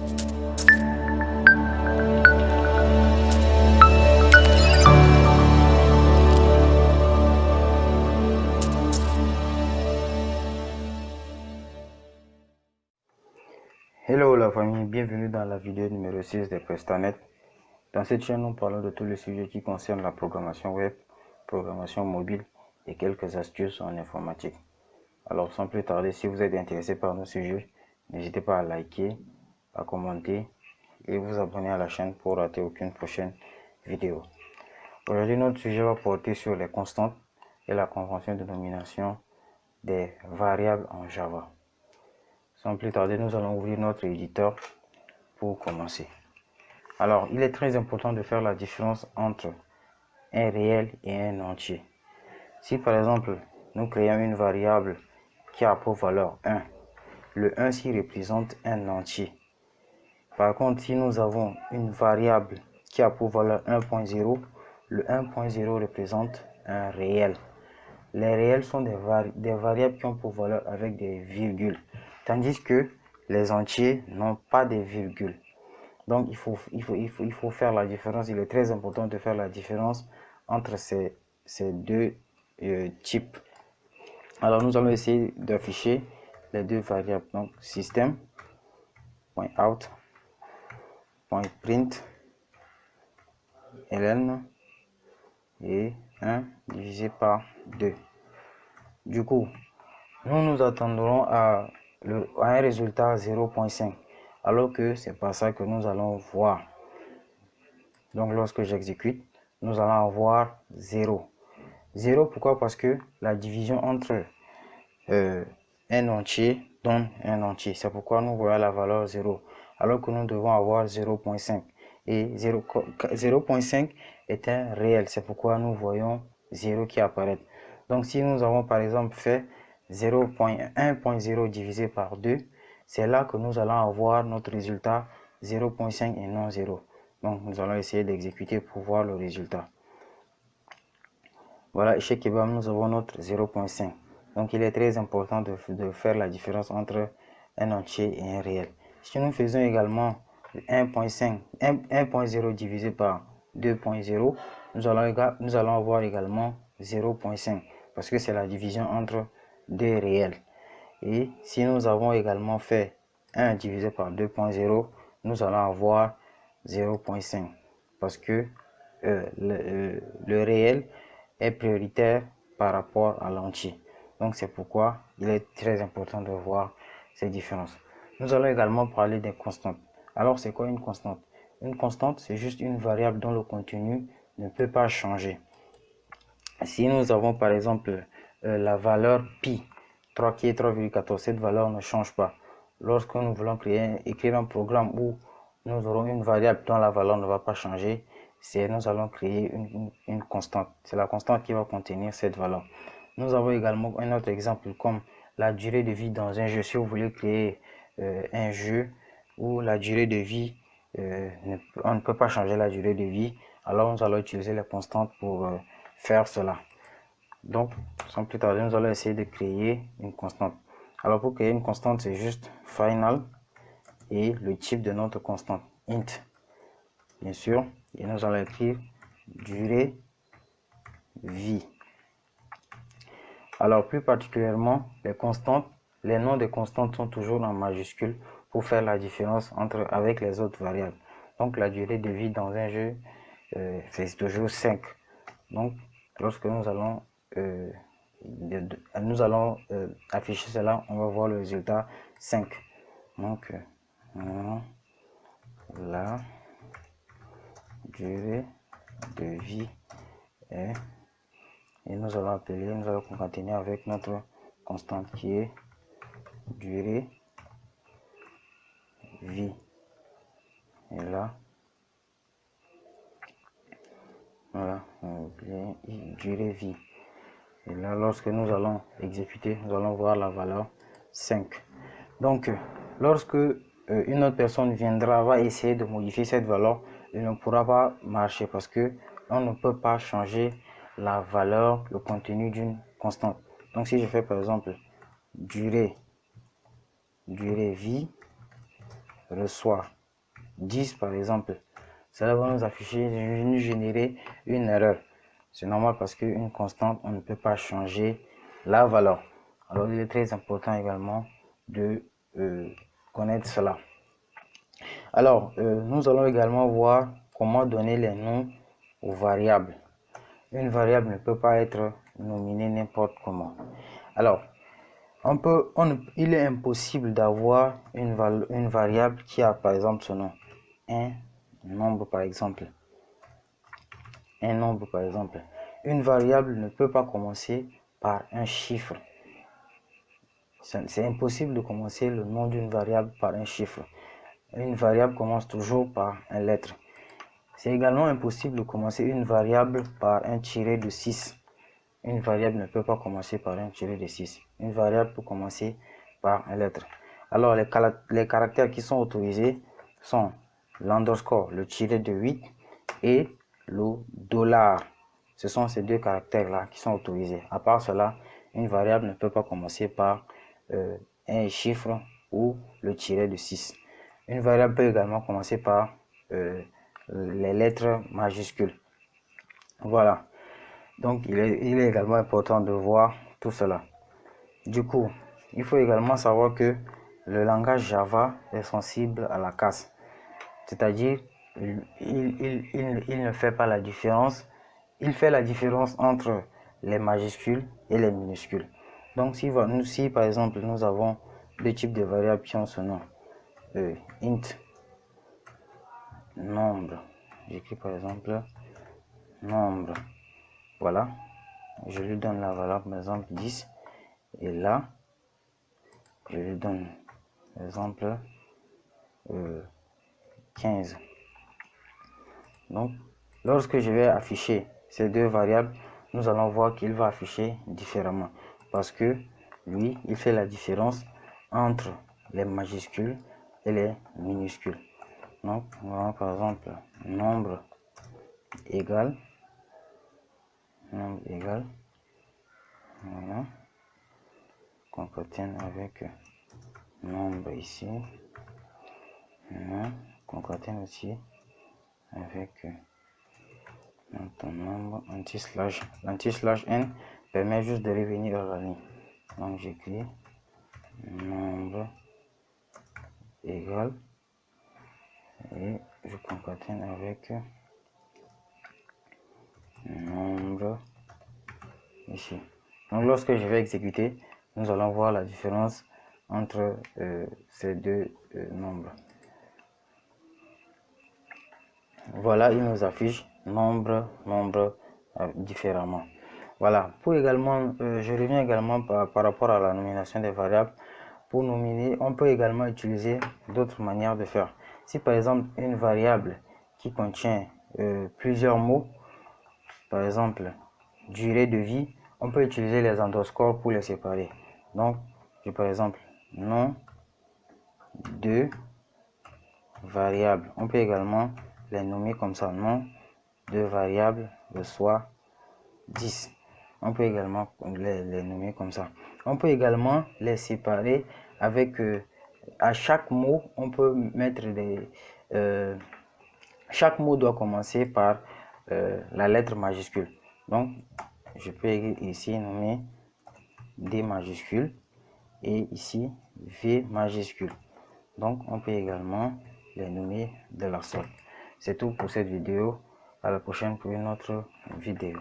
Hello la famille, bienvenue dans la vidéo numéro 6 de Prestanet. Dans cette chaîne, nous parlons de tous les sujets qui concernent la programmation web, programmation mobile et quelques astuces en informatique. Alors sans plus tarder, si vous êtes intéressé par nos sujets, n'hésitez pas à liker, à commenter et vous abonner à la chaîne pour rater aucune prochaine vidéo. Aujourd'hui, notre sujet va porter sur les constantes et la convention de nomination des variables en Java. Sans plus tarder, nous allons ouvrir notre éditeur pour commencer. Alors, il est très important de faire la différence entre un réel et un entier. Si par exemple, nous créons une variable qui a pour valeur 1, le 1 s'y représente un entier. Par contre, si nous avons une variable qui a pour valeur 1.0, le 1.0 représente un réel. Les réels sont des variables qui ont pour valeur avec des virgules, tandis que les entiers n'ont pas de virgules. Donc, il faut faire la différence. Il est très important de faire la différence entre ces deux types. Alors, nous allons essayer d'afficher les deux variables. Donc, système.out.print ln et 1 divisé par 2. Du coup, nous attendrons à un résultat 0.5, alors que c'est pas ça que nous allons voir. Donc lorsque j'exécute, nous allons avoir 0. 0, pourquoi? Parce que la division entre un entier donne un entier. C'est pourquoi nous voyons la valeur 0, alors que nous devons avoir 0.5. Et 0.5 est un réel, c'est pourquoi nous voyons 0 qui apparaît. Donc si nous avons par exemple fait 0.1.0 divisé par 2, c'est là que nous allons avoir notre résultat 0.5 et non 0. Donc nous allons essayer d'exécuter pour voir le résultat. Voilà, échec et bam, nous avons notre 0.5. Donc il est très important de faire la différence entre un entier et un réel. Si nous faisons également 1.0 divisé par 2.0, nous allons avoir également 0.5 parce que c'est la division entre deux réels. Et si nous avons également fait 1 divisé par 2.0, nous allons avoir 0.5 parce que le réel est prioritaire par rapport à l'entier. Donc c'est pourquoi il est très important de voir ces différences. Nous allons également parler des constantes. Alors c'est quoi une constante? Une constante, c'est juste une variable dont le contenu ne peut pas changer. Si nous avons par exemple la valeur pi, 3 qui est 3,14, cette valeur ne change pas. Lorsque nous voulons écrire un programme où nous aurons une variable dont la valeur ne va pas changer, nous allons créer une constante. C'est la constante qui va contenir cette valeur. Nous avons également un autre exemple comme la durée de vie dans un jeu. Si vous voulez créer un jeu où la durée de vie, on ne peut pas changer la durée de vie, alors nous allons utiliser les constantes pour faire cela. Donc, sans plus tarder, nous allons essayer de créer une constante. Alors, pour créer une constante, c'est juste final et le type de notre constante, int, bien sûr. Et nous allons écrire durée vie. Alors, plus particulièrement, les constantes, les noms des constantes sont toujours en majuscule pour faire la différence avec les autres variables. Donc, la durée de vie dans un jeu, c'est toujours 5. Donc, lorsque nous allons afficher cela, on va voir le résultat 5. Donc, la durée de vie est, et nous allons concaténer avec notre constante qui est durée vie. Et là, voilà, durée vie. Et là, lorsque nous allons exécuter, nous allons voir la valeur 5. Donc, lorsque une autre personne va essayer de modifier cette valeur, il ne pourra pas marcher parce que on ne peut pas changer la valeur, le contenu d'une constante. Donc, si je fais par exemple durée vie, reçoit 10 par exemple, cela va nous afficher, nous générer une erreur. C'est normal parce qu'une constante, on ne peut pas changer la valeur. Alors il est très important également de connaître cela. Alors nous allons également voir comment donner les noms aux variables. Une variable ne peut pas être nominée n'importe comment. Alors il est impossible d'avoir une variable qui a par exemple ce nom, un nombre par exemple. Un nombre par exemple. Une variable ne peut pas commencer par un chiffre. C'est impossible de commencer le nom d'une variable par un chiffre. Une variable commence toujours par une lettre. C'est également impossible de commencer une variable par un tiré de 6. Une variable ne peut pas commencer par un tiré de 6. Une variable peut commencer par une lettre. Alors, les caractères qui sont autorisés sont l'underscore, le tiré de 8, et le $. Ce sont ces deux caractères-là qui sont autorisés. À part cela, une variable ne peut pas commencer par un chiffre ou le tiré de 6. Une variable peut également commencer par les lettres majuscules. Voilà. Donc, il est également important de voir tout cela. Du coup, il faut également savoir que le langage Java est sensible à la casse. C'est-à-dire, il ne fait pas la différence. Il fait la différence entre les majuscules et les minuscules. Donc, si par exemple, nous avons deux types de variables qui ont ce nom, int, nombre, j'écris par exemple nombre, voilà, je lui donne la valeur par exemple 10, et là, je lui donne par exemple 15. Donc, lorsque je vais afficher ces deux variables, nous allons voir qu'il va afficher différemment. Parce que lui, il fait la différence entre les majuscules et les minuscules. Donc, on va par exemple nombre égal, voilà, concatène avec nombre ici, voilà, concatène aussi avec notre nombre anti-slash. L'anti-slash n permet juste de revenir à la ligne. Donc j'écris nombre égal et je concatène avec nombre ici. Donc lorsque je vais exécuter, nous allons voir la différence entre ces deux nombres. Voilà, il nous affiche nombre différemment. Voilà, pour également, je reviens également par rapport à la nomination des variables. Pour nominer, on peut également utiliser d'autres manières de faire. Si par exemple une variable qui contient plusieurs mots, par exemple durée de vie, on peut utiliser les underscores pour les séparer. Donc, j'ai par exemple nom de variable. On peut également les nommer comme ça, nom de variable reçoit 10. On peut également les nommer comme ça. On peut également les séparer avec à chaque mot, on peut mettre chaque mot doit commencer par la lettre majuscule. Donc, je peux ici nommer D majuscule et ici V majuscule. Donc, on peut également les nommer de la sorte. C'est tout pour cette vidéo. À la prochaine pour une autre vidéo.